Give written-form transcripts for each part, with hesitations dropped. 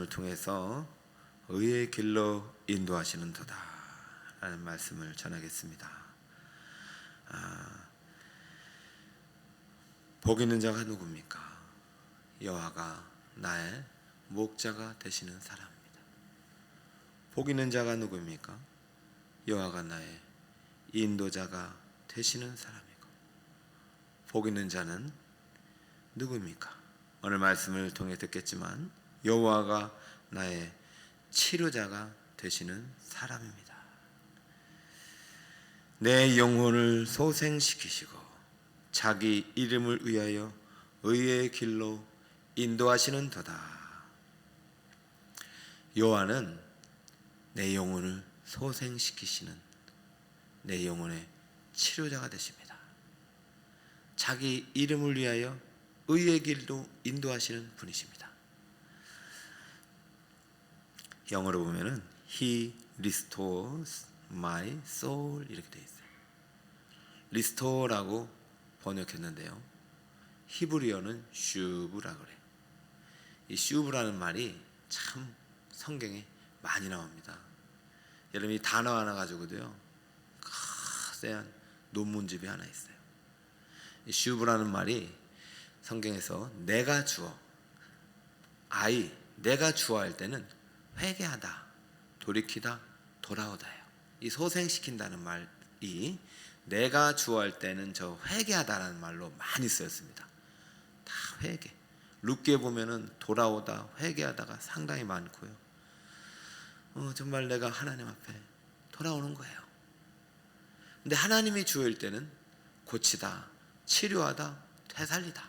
말씀을 통해서 의의 길로 인도하시는도다 라는 말씀을 전하겠습니다. 복 있는 자가 누굽니까? 여호와가 나의 목자가 되시는 사람입니다. 복 있는 자가 누구입니까? 여호와가 나의 인도자가 되시는 사람이고, 복 있는 자는 누구입니까? 오늘 말씀을 통해 듣겠지만 여호와가 나의 치료자가 되시는 사람입니다. 내 영혼을 소생시키시고 자기 이름을 위하여 의의 길로 인도하시는 도다. 여호와는 내 영혼을 소생시키시는 내 영혼의 치료자가 되십니다. 자기 이름을 위하여 의의 길로 인도하시는 분이십니다. 영어로 보면은 He restores my soul 이렇게 되어 있어요. restore라고 번역했는데요, 히브리어는 슈브라 그래. 이 슈브라는 말이 참 성경에 많이 나옵니다. 여러분, 이 단어 하나 가지고도요 거대한 논문집이 하나 있어요. 이 슈브라는 말이 성경에서 내가 주어, 내가 주어 할 때는 회개하다, 돌이키다, 돌아오다예요. 이 소생시킨다는 말이 내가 주어 할 때는 저 회개하다라는 말로 많이 쓰였습니다. 다 회개. 룻기에 보면은 돌아오다, 회개하다가 상당히 많고요. 정말 내가 하나님 앞에 돌아오는 거예요. 근데 하나님이 주어일 때는 고치다, 치료하다, 되살리다.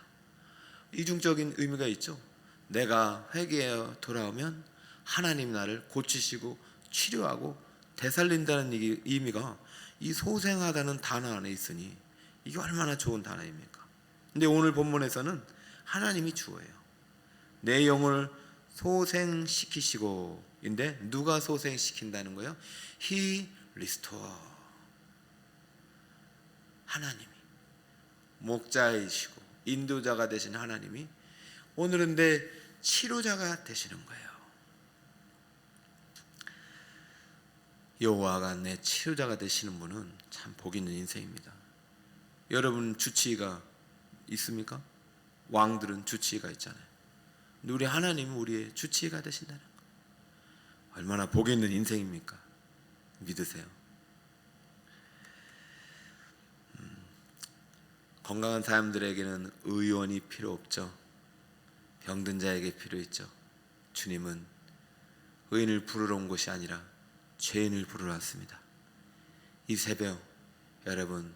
이중적인 의미가 있죠. 내가 회개해 돌아오면 하나님 나를 고치시고 치료하고 되살린다는 의미가 이 소생하다는 단어 안에 있으니 이게 얼마나 좋은 단어입니까? 근데 오늘 본문에서는 하나님이 주어예요. 내 영혼을 소생시키시고 인데 누가 소생시킨다는 거예요? He restore. 하나님이 목자이시고 인도자가 되신 하나님이 오늘은 내 치료자가 되시는 거예요. 여호와가 내 치료자가 되시는 분은 참 복 있는 인생입니다. 여러분 주치의가 있습니까? 왕들은 주치의가 있잖아요. 근데 우리 하나님은 우리의 주치의가 되신다는 거, 얼마나 복 있는 인생입니까? 믿으세요. 건강한 사람들에게는 의원이 필요 없죠. 병든 자에게 필요 있죠. 주님은 의인을 부르러 온 것이 아니라 죄인을 부르러 왔습니다. 이 새벽 여러분,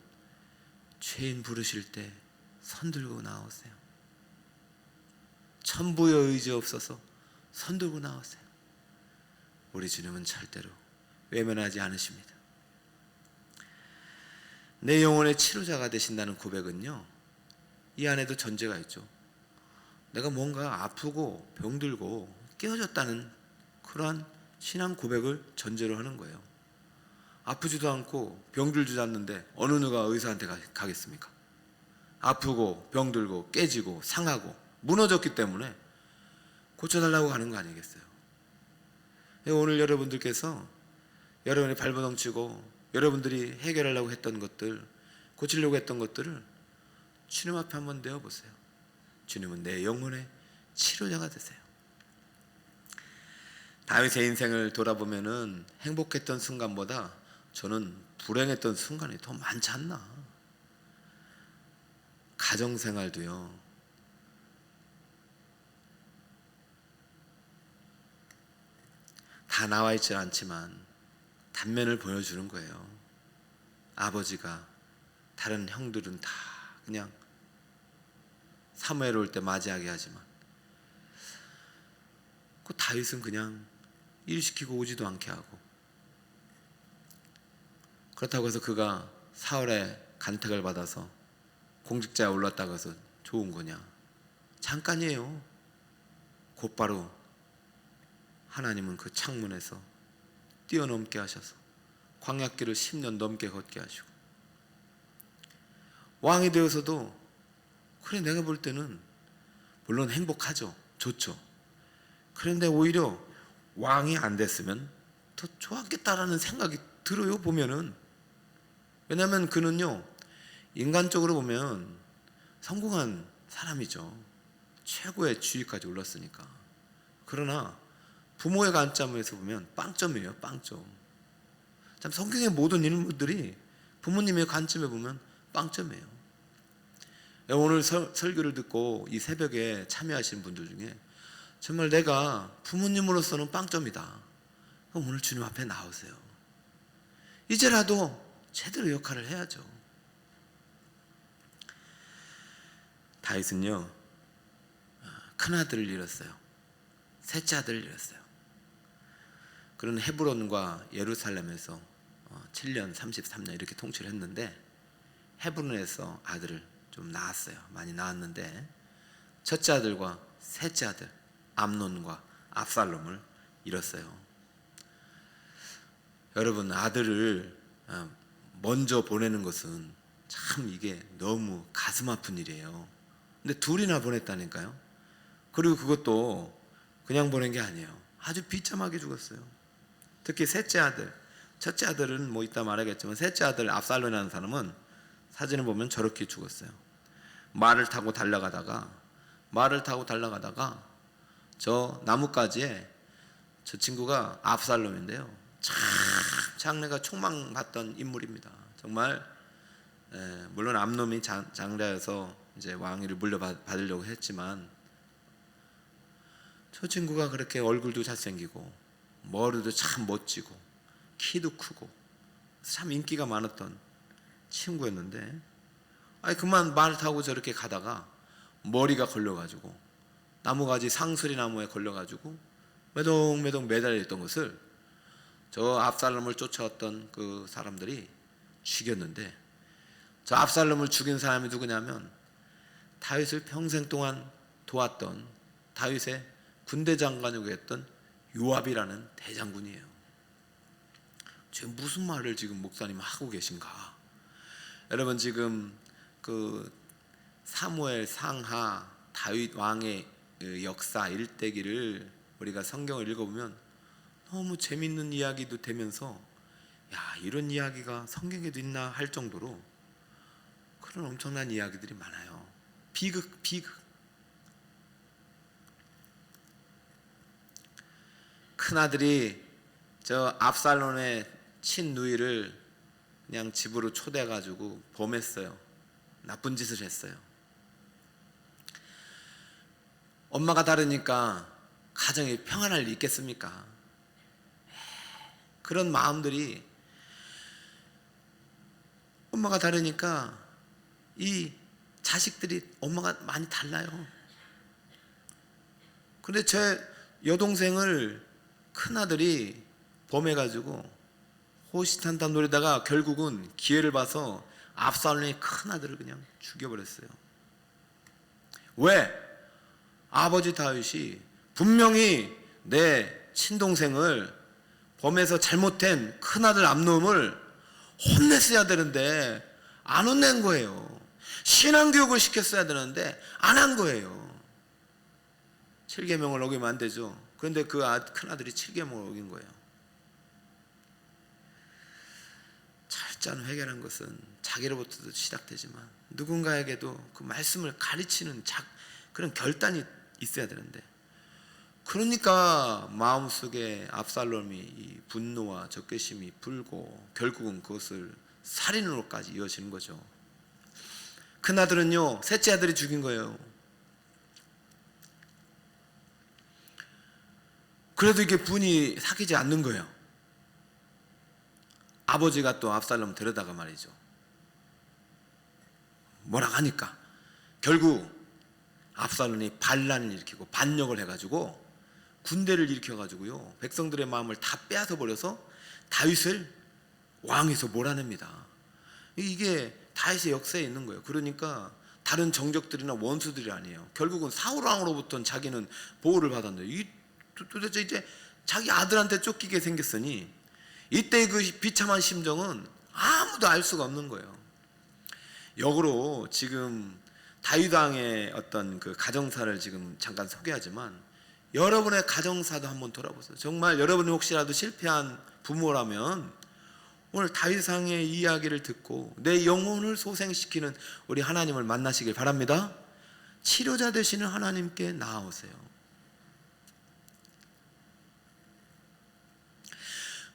죄인 부르실 때 손 들고 나오세요. 천부의 의지 없어서 손 들고 나오세요. 우리 주님은 절대로 외면하지 않으십니다. 내 영혼의 치료자가 되신다는 고백은요, 이 안에도 전제가 있죠. 내가 뭔가 아프고 병들고 깨어졌다는 그러한 신앙 고백을 전제로 하는 거예요. 아프지도 않고 병들지도 않는데 어느 누가 의사한테 가겠습니까? 아프고 병들고 깨지고 상하고 무너졌기 때문에 고쳐달라고 가는 거 아니겠어요? 오늘 여러분들께서 여러분이 발버둥치고 여러분들이 해결하려고 했던 것들, 고치려고 했던 것들을 주님 앞에 한번 내어보세요. 주님은 내 영혼의 치료자가 되세요. 다윗의 인생을 돌아보면은 행복했던 순간보다 저는 불행했던 순간이 더 많지 않나. 가정생활도요, 다 나와 있지 않지만 단면을 보여주는 거예요. 아버지가, 다른 형들은 다 그냥 사무엘 올 때 맞이하게 하지만 그 다윗은 그냥 일 시키고 오지도 않게 하고, 그렇다고 해서 그가 사울의 간택을 받아서 공직자에 올랐다고 해서 좋은 거냐? 잠깐이에요. 곧바로 하나님은 그 창문에서 뛰어넘게 하셔서 광야길을 10년 넘게 걷게 하시고, 왕이 되어서도 그래 내가 볼 때는 물론 행복하죠. 좋죠. 그런데 오히려 왕이 안 됐으면 더 좋았겠다라는 생각이 들어요, 보면은. 왜냐하면 그는요, 인간적으로 보면 성공한 사람이죠. 최고의 지위까지 올랐으니까. 그러나 부모의 관점에서 보면 빵점이에요, 빵점. 참 성경의 모든 인물들이 부모님의 관점에 보면 빵점이에요. 오늘 설교를 듣고 이 새벽에 참여하신 분들 중에 정말 내가 부모님으로서는 빵점이다, 그럼 오늘 주님 앞에 나오세요. 이제라도 제대로 역할을 해야죠. 다윗은요, 큰아들을 잃었어요. 셋째 아들을 잃었어요. 그는 헤브론과 예루살렘에서 7년 33년 이렇게 통치를 했는데, 헤브론에서 아들을 좀 낳았어요. 많이 낳았는데 첫째 아들과 셋째 아들 암논과 압살롬을 잃었어요. 여러분, 아들을 먼저 보내는 것은 참 이게 너무 가슴 아픈 일이에요. 근데 둘이나 보냈다니까요. 그리고 그것도 그냥 보낸 게 아니에요. 아주 비참하게 죽었어요. 특히 셋째 아들, 첫째 아들은 뭐 이따 말하겠지만 셋째 아들 압살롬이라는 사람은 사진을 보면 저렇게 죽었어요. 말을 타고 달려가다가 저 나뭇가지에, 저 친구가 압살롬인데요, 참 장래가 촉망받던 인물입니다. 정말 물론 암놈이 장자여서 이제 왕위를 물려받으려고 했지만, 저 친구가 그렇게 얼굴도 잘생기고 머리도 참 멋지고 키도 크고 참 인기가 많았던 친구였는데, 그만 말 타고 저렇게 가다가 머리가 걸려가지고 나무가지 상수리 나무에 걸려가지고 매동매동 매달려 있던 것을 저 압살롬을 쫓아왔던 그 사람들이 죽였는데, 저 압살롬을 죽인 사람이 누구냐면 다윗을 평생 동안 도왔던 다윗의 군대 장관이고 했던 요압이라는 대장군이에요. 지금 무슨 말을 지금 목사님 하고 계신가? 여러분, 지금 그 사무엘 상하 다윗 왕의 역사 일대기를 우리가 성경을 읽어보면 너무 재밌는 이야기도 되면서, 야, 이런 이야기가 성경에도 있나 할 정도로 그런 엄청난 이야기들이 많아요. 비극. 큰아들이 저 압살롬의 친누이를 그냥 집으로 초대해가지고 범했어요. 나쁜 짓을 했어요. 엄마가 다르니까 가정이 평안할 리 있겠습니까? 그런 마음들이, 엄마가 다르니까 이 자식들이 엄마가 많이 달라요. 근데 제 여동생을 큰아들이 범해가지고 호시탄탄 노리다가 결국은 기회를 봐서 압살롬의 큰아들을 그냥 죽여버렸어요. 왜? 아버지 다윗이 분명히 내 친동생을 범해서 잘못된 큰아들 암놈을 혼냈어야 되는데 안 혼낸 거예요. 신앙교육을 시켰어야 되는데 안 한 거예요. 7계명을 어기면 안 되죠. 그런데 그 큰아들이 7계명을 어긴 거예요. 철저한 회개라는 것은 자기로부터도 시작되지만 누군가에게도 그 말씀을 가르치는 그런 결단이 있어야 되는데, 그러니까 마음속에 압살롬이 이 분노와 적개심이 불고 결국은 그것을 살인으로까지 이어지는 거죠. 큰아들은요, 셋째 아들이 죽인 거예요. 그래도 이게 분이 삭히지 않는 거예요. 아버지가 또 압살롬 데려다가 말이죠, 뭐라 하니까 결국 압살롬이 반란을 일으키고 반역을 해가지고 군대를 일으켜가지고요, 백성들의 마음을 다 빼앗아 버려서 다윗을 왕에서 몰아냅니다. 이게 다윗의 역사에 있는 거예요. 그러니까 다른 정적들이나 원수들이 아니에요. 결국은 사울 왕으로부터는 자기는 보호를 받았는데 도대체 이제 자기 아들한테 쫓기게 생겼으니 이때 그 비참한 심정은 아무도 알 수가 없는 거예요. 역으로 지금 다윗 왕의 어떤 그 가정사를 지금 잠깐 소개하지만, 여러분의 가정사도 한번 돌아보세요. 정말 여러분이 혹시라도 실패한 부모라면 오늘 다윗왕의 이야기를 듣고 내 영혼을 소생시키는 우리 하나님을 만나시길 바랍니다. 치료자 되시는 하나님께 나아오세요.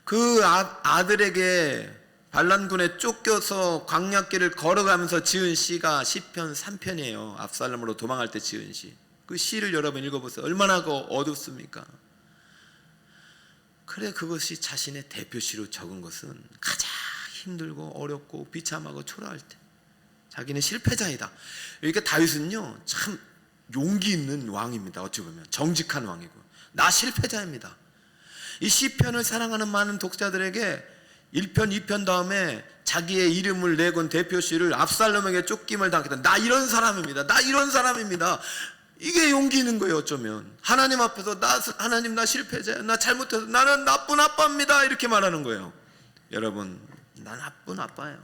그 아들에게 반란군에 쫓겨서 광야길을 걸어가면서 지은 시가 시편 3편이에요. 압살롬으로 도망할 때 지은 시. 그 시를 여러분 읽어보세요. 얼마나 어둡습니까? 그래, 그것이 자신의 대표시로 적은 것은 가장 힘들고 어렵고 비참하고 초라할 때 자기는 실패자이다. 이렇게 다윗은요 참 용기 있는 왕입니다. 어찌 보면 정직한 왕이고 나 실패자입니다. 이 시편을 사랑하는 많은 독자들에게 1편 2편 다음에 자기의 이름을 내건 대표시를 압살롬에게 쫓김을 당했다. 나 이런 사람입니다. 나 이런 사람입니다. 이게 용기 있는 거예요. 어쩌면 하나님 앞에서 하나님 나 실패자야, 나 잘못해서 나는 나쁜 아빠입니다 이렇게 말하는 거예요. 여러분, 나 나쁜 아빠예요.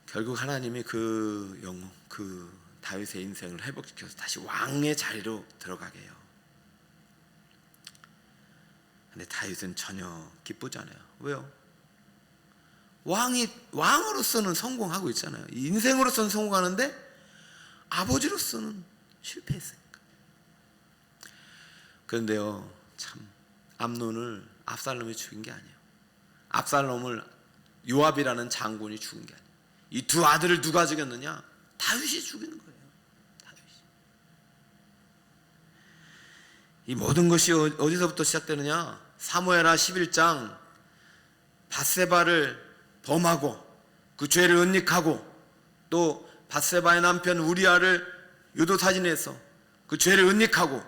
결국 하나님이 그 영웅, 그 다윗의 인생을 회복시켜서 다시 왕의 자리로 들어가게 해요. 근데 다윗은 전혀 기쁘지 않아요. 왜요? 왕으로서는 성공하고 있잖아요. 인생으로서는 성공하는데 아버지로서는 실패했으니까. 그런데요, 참 암논을 압살롬이 죽인 게 아니에요. 압살롬을 요압이라는 장군이 죽인 게 아니에요. 이 두 아들을 누가 죽였느냐? 다윗이 죽인 거예요. 다윗이. 이 모든 것이 어디서부터 시작되느냐? 사무엘하 11장 밧세바를 범하고 그 죄를 은닉하고 또 밧세바의 남편 우리아를 유도사진해서 그 죄를 은닉하고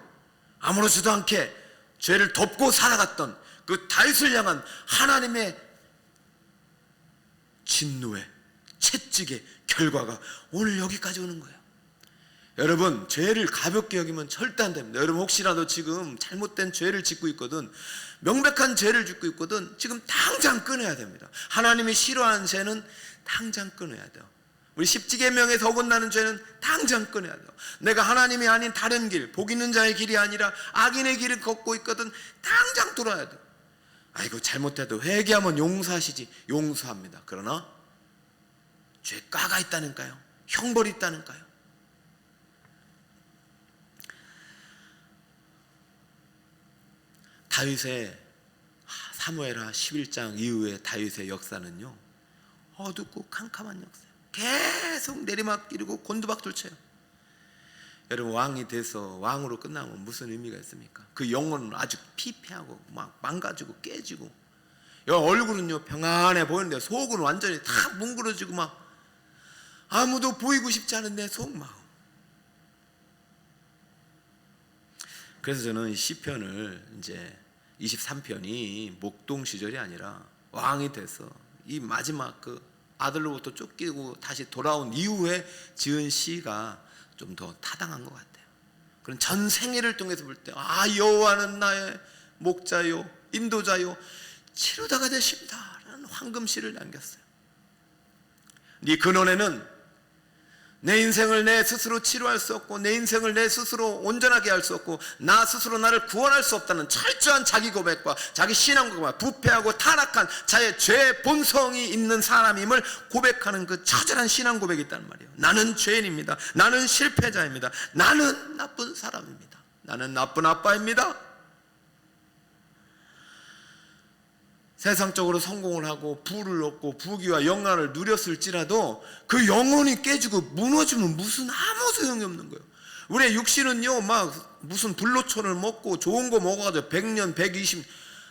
아무렇지도 않게 죄를 덮고 살아갔던 그 다윗을 향한 하나님의 진노의 채찍의 결과가 오늘 여기까지 오는 거예요. 여러분, 죄를 가볍게 여기면 절대 안 됩니다. 여러분, 혹시라도 지금 잘못된 죄를 짓고 있거든, 명백한 죄를 짓고 있거든, 지금 당장 끊어야 됩니다. 하나님이 싫어하는 죄는 당장 끊어야 돼요. 우리 십지계명에서 어긋나는 죄는 당장 끊어야 돼요. 내가 하나님이 아닌 다른 길, 복 있는 자의 길이 아니라 악인의 길을 걷고 있거든, 당장 돌아야 돼요. 아이고, 잘못해도 회개하면 용서하시지. 용서합니다. 그러나 죄가가 있다니까요. 형벌이 있다니까요. 다윗의 사무엘하 11장 이후의 다윗의 역사는요 어둡고 캄캄한 역사예요. 계속 내리막길이고 곤두박질쳐요. 여러분, 왕이 돼서 왕으로 끝나면 무슨 의미가 있습니까? 그 영혼은 아주 피폐하고 막 망가지고 깨지고, 얼굴은요 평안해 보이는데 속은 완전히 다 뭉그러지고 막 아무도 보이고 싶지 않은 내 속마음. 그래서 저는 이 시편을 이제 23편이 목동 시절이 아니라 왕이 돼서 이 마지막 그 아들로부터 쫓기고 다시 돌아온 이후에 지은 시가 좀 더 타당한 것 같아요. 그런 전 생애를 통해서 볼 때, 여호와는 나의 목자요 인도자요 치료자가 되십니다 라는 황금시를 남겼어요. 이 근원에는 내 인생을 내 스스로 치료할 수 없고 내 인생을 내 스스로 온전하게 할 수 없고 나 스스로 나를 구원할 수 없다는 철저한 자기 고백과 자기 신앙 고백과 부패하고 타락한 자의 죄 본성이 있는 사람임을 고백하는 그 처절한 신앙 고백이 있단 말이에요. 나는 죄인입니다. 나는 실패자입니다. 나는 나쁜 사람입니다. 나는 나쁜 아빠입니다. 세상적으로 성공을 하고 부를 얻고 부귀와 영광을 누렸을지라도 그 영혼이 깨지고 무너지면 무슨 아무 소용이 없는 거예요. 우리의 육신은요 막 무슨 불로초를 먹고 좋은 거 먹어가지고 100년 120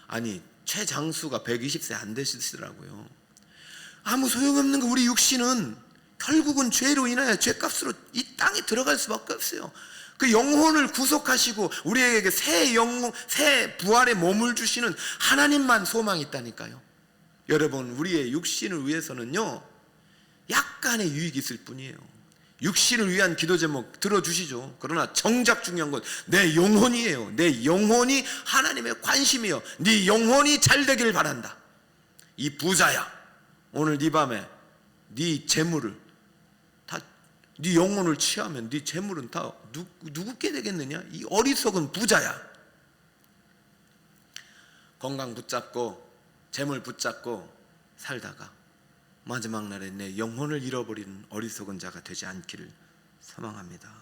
아니 최장수가 120세 안 되시더라고요. 아무 소용없는 거. 우리 육신은 결국은 죄로 인하여 죄값으로 이 땅에 들어갈 수밖에 없어요. 그 영혼을 구속하시고 우리에게 새 영혼, 새 부활의 몸을 주시는 하나님만 소망이 있다니까요. 여러분, 우리의 육신을 위해서는요 약간의 유익이 있을 뿐이에요. 육신을 위한 기도 제목 들어주시죠. 그러나 정작 중요한 건 내 영혼이에요. 내 영혼이 하나님의 관심이에요. 네 영혼이 잘 되길 바란다. 이 부자야, 오늘 네 밤에 네 재물을 다 네 영혼을 취하면 네 재물은 다 누구께 되겠느냐? 이 어리석은 부자야. 건강 붙잡고 재물 붙잡고 살다가 마지막 날에 내 영혼을 잃어버리는 어리석은 자가 되지 않기를 소망합니다.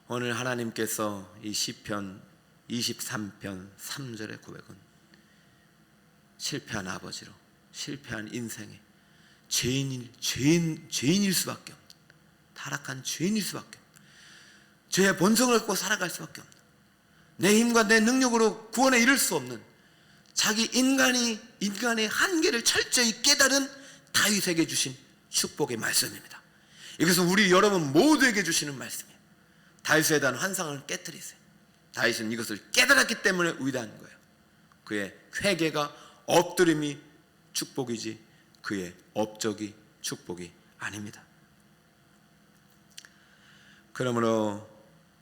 오늘 하나님께서 이 시편 23편 3절의 고백은 실패한 아버지로, 실패한 인생에 죄인일 수밖에 없는, 타락한 죄인일 수밖에 없는, 죄의 본성을 갖고 살아갈 수밖에 없는, 내 힘과 내 능력으로 구원에 이를 수 없는, 자기 인간의 한계를 철저히 깨달은 다윗에게 주신 축복의 말씀입니다. 이것은 우리 여러분 모두에게 주시는 말씀이에요. 다윗에 대한 환상을 깨뜨리세요. 다윗은 이것을 깨달았기 때문에 위대한 거예요. 그의 회개가 엎드림이 축복이지 그의 업적이 축복이 아닙니다. 그러므로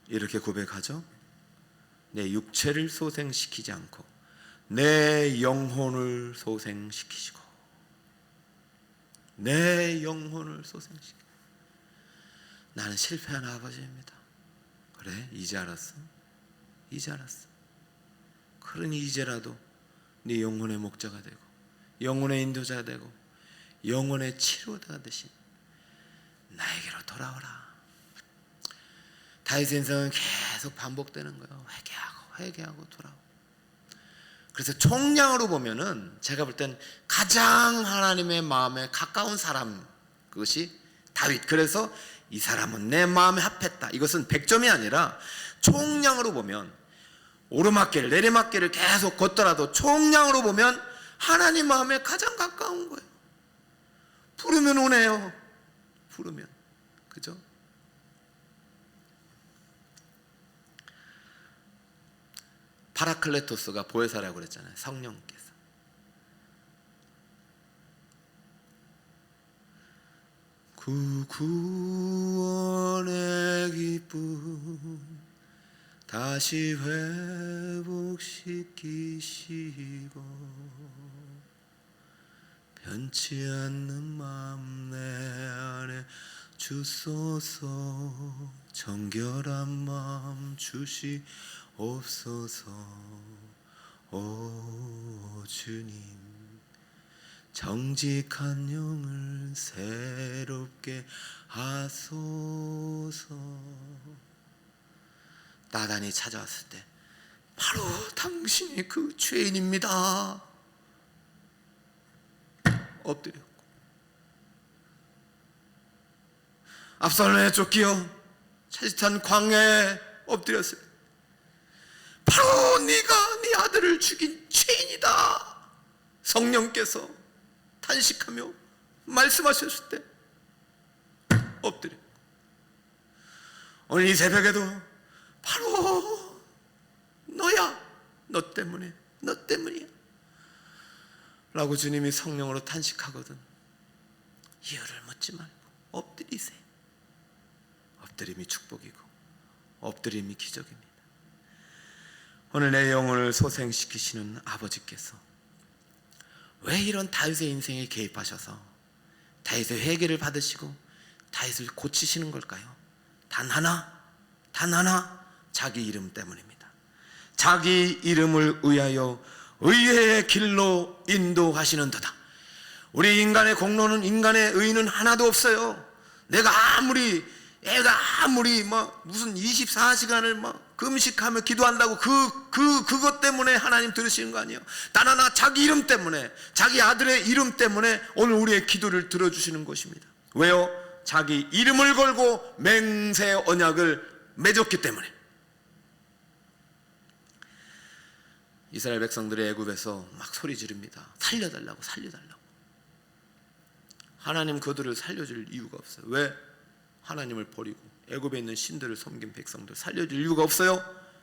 이렇게 고백하죠. 내 육체를 소생시키지 않고 내 영혼을 소생시키시고, 내 영혼을 소생시키고. 나는 실패한 아버지입니다. 그래, 이제 알았어. 이제 알았어. 그러니 이제라도 네 영혼의 목자가 되고 영혼의 인도자가 되고 영혼의 치료자가 되신 나에게로 돌아오라. 다윗의 인생은 계속 반복되는 거예요. 회개하고 돌아오고. 그래서 총량으로 보면은 제가 볼 땐 가장 하나님의 마음에 가까운 사람, 그것이 다윗. 그래서 이 사람은 내 마음에 합했다. 이것은 100점이 아니라 총량으로 보면, 오르막길 내리막길을 계속 걷더라도 총량으로 보면 하나님 마음에 가장 가까운 거예요. 부르면 오네요. 부르면. 그죠? 파라클레토스가 보혜사라고 그랬잖아요. 성령께서. 그 구원의 기쁨 다시 회복시키시고 변치 않는 마음 내 안에 주소서. 정결한 마음 주시옵소서. 오 주님, 정직한 영을 새롭게 하소서. 나단이 찾아왔을 때 바로 당신이 그 죄인입니다. 엎드렸고, 압살롬의 쫓기어 차짓한 광야에 엎드렸어요. 바로 네가 네 아들을 죽인 죄인이다. 성령께서 탄식하며 말씀하셨을 때 엎드려. 오늘 이 새벽에도 바로 너야, 너 때문이야 라고 주님이 성령으로 탄식하거든. 이유를 묻지 말고 엎드리세요. 엎드림이 축복이고 엎드림이 기적입니다. 오늘 내 영혼을 소생시키시는 아버지께서 왜 이런 다윗의 인생에 개입하셔서 다윗의 회개를 받으시고 다윗을 고치시는 걸까요? 단 하나, 자기 이름 때문입니다. 자기 이름을 위하여 의의 길로 인도하시는도다. 우리 인간의 공로는, 인간의 의는 하나도 없어요. 애가 아무리 무슨 24시간을 금식하며 기도한다고 그것 때문에 하나님 들으시는 거 아니에요. 단 하나, 자기 이름 때문에, 자기 아들의 이름 때문에 오늘 우리의 기도를 들어주시는 것입니다. 왜요? 자기 이름을 걸고 맹세 언약을 맺었기 때문에. 이스라엘 백성들의 애굽에서 막 소리 지릅니다. 살려달라고. 하나님 그들을 살려줄 이유가 없어요. 왜? 하나님을 버리고 애굽에 있는 신들을 섬긴 백성들 살려줄 이유가 없어요.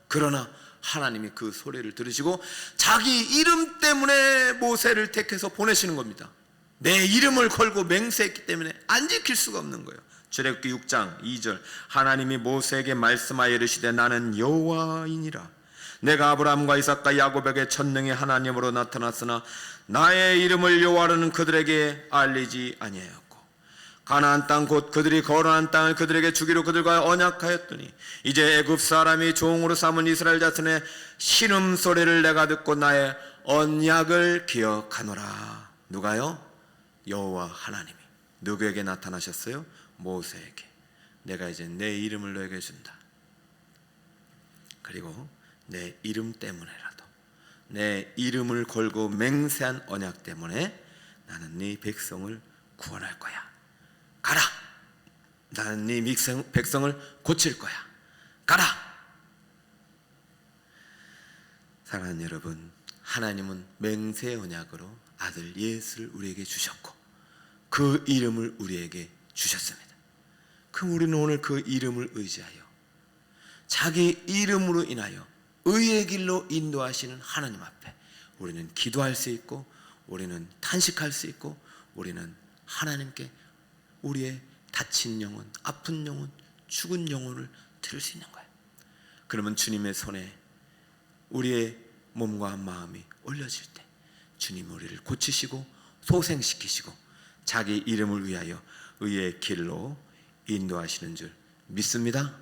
그러나 하나님이 그 소리를 들으시고 자기 이름 때문에 모세를 택해서 보내시는 겁니다. 내 이름을 걸고 맹세했기 때문에 안 지킬 수가 없는 거예요. 출애굽기 6장 2절, 하나님이 모세에게 말씀하여 이르시되 나는 여호와이니라. 내가 아브라함과 이삭과 야곱에게 천능의 하나님으로 나타났으나 나의 이름을 여호와로는 그들에게 알리지 아니하였고 가나안 땅 곧 그들이 거론한 땅을 그들에게 주기로 그들과 언약하였더니 이제 애굽 사람이 종으로 삼은 이스라엘 자손의 신음소리를 내가 듣고 나의 언약을 기억하노라. 누가요? 여호와 하나님이 누구에게 나타나셨어요? 모세에게. 내가 이제 내 이름을 너에게 준다. 그리고 내 이름 때문에라도, 내 이름을 걸고 맹세한 언약 때문에 나는 네 백성을 구원할 거야. 가라. 나는 네 백성을 고칠 거야. 가라. 사랑하는 여러분, 하나님은 맹세 언약으로 아들 예수를 우리에게 주셨고 그 이름을 우리에게 주셨습니다. 그럼 우리는 오늘 그 이름을 의지하여 자기 이름으로 인하여 의의 길로 인도하시는 하나님 앞에 우리는 기도할 수 있고, 우리는 탄식할 수 있고, 우리는 하나님께 우리의 다친 영혼, 아픈 영혼, 죽은 영혼을 드릴 수 있는 거예요. 그러면 주님의 손에 우리의 몸과 마음이 올려질 때 주님 우리를 고치시고 소생시키시고 자기 이름을 위하여 의의 길로 인도하시는 줄 믿습니다.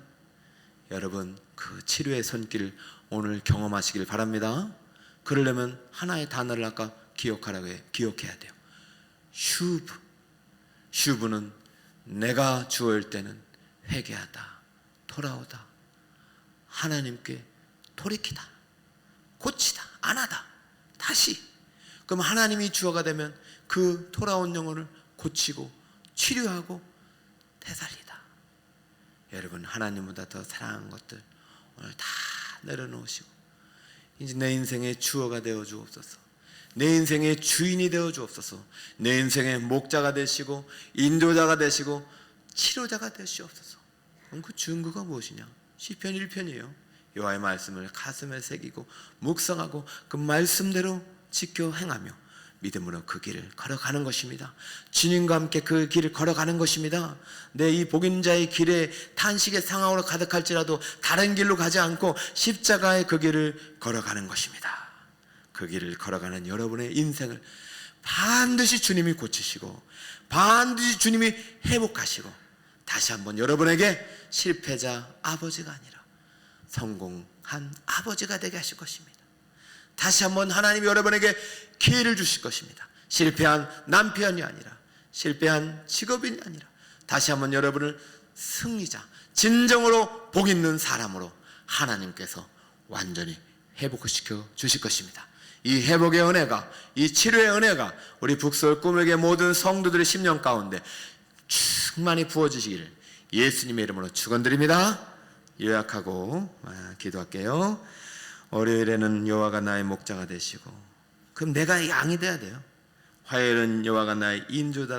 여러분, 그 치료의 손길을 오늘 경험하시길 바랍니다. 그러려면 하나의 단어를 아까 기억해야 돼요. 슈브는 내가 주어일 때는 회개하다, 돌아오다, 하나님께 돌이키다, 고치다, 안하다, 다시. 그럼 하나님이 주어가 되면 그 돌아온 영혼을 고치고 치료하고 되살리다. 여러분, 하나님보다 더 사랑하는 것들 오늘 다 내려놓으시고 이제 내 인생의 주어가 되어 주옵소서. 내 인생의 주인이 되어 주옵소서. 내 인생의 목자가 되시고 인도자가 되시고 치료자가 되시옵소서. 그럼 그 증거가 무엇이냐? 시편 1편이에요. 여호와의 말씀을 가슴에 새기고 묵상하고 그 말씀대로 지켜 행하며 믿음으로 그 길을 걸어가는 것입니다. 주님과 함께 그 길을 걸어가는 것입니다. 내 이 복인자의 길에 탄식의 상황으로 가득할지라도 다른 길로 가지 않고 십자가의 그 길을 걸어가는 것입니다. 그 길을 걸어가는 여러분의 인생을 반드시 주님이 고치시고 반드시 주님이 회복하시고 다시 한번 여러분에게 실패자 아버지가 아니라 성공한 아버지가 되게 하실 것입니다. 다시 한번 하나님이 여러분에게 기회를 주실 것입니다. 실패한 남편이 아니라, 실패한 직업인이 아니라 다시 한번 여러분을 승리자, 진정으로 복 있는 사람으로 하나님께서 완전히 회복시켜 주실 것입니다. 이 회복의 은혜가, 이 치료의 은혜가 우리 북서울 꿈에게 모든 성도들의 심령 가운데 충만히 부어주시기를 예수님의 이름으로 축원드립니다. 요약하고 기도할게요. 월요일에는 여호와가 나의 목자가 되시고, 그럼 내가 양이 돼야 돼요. 화요일은 여호와가 나의 인도자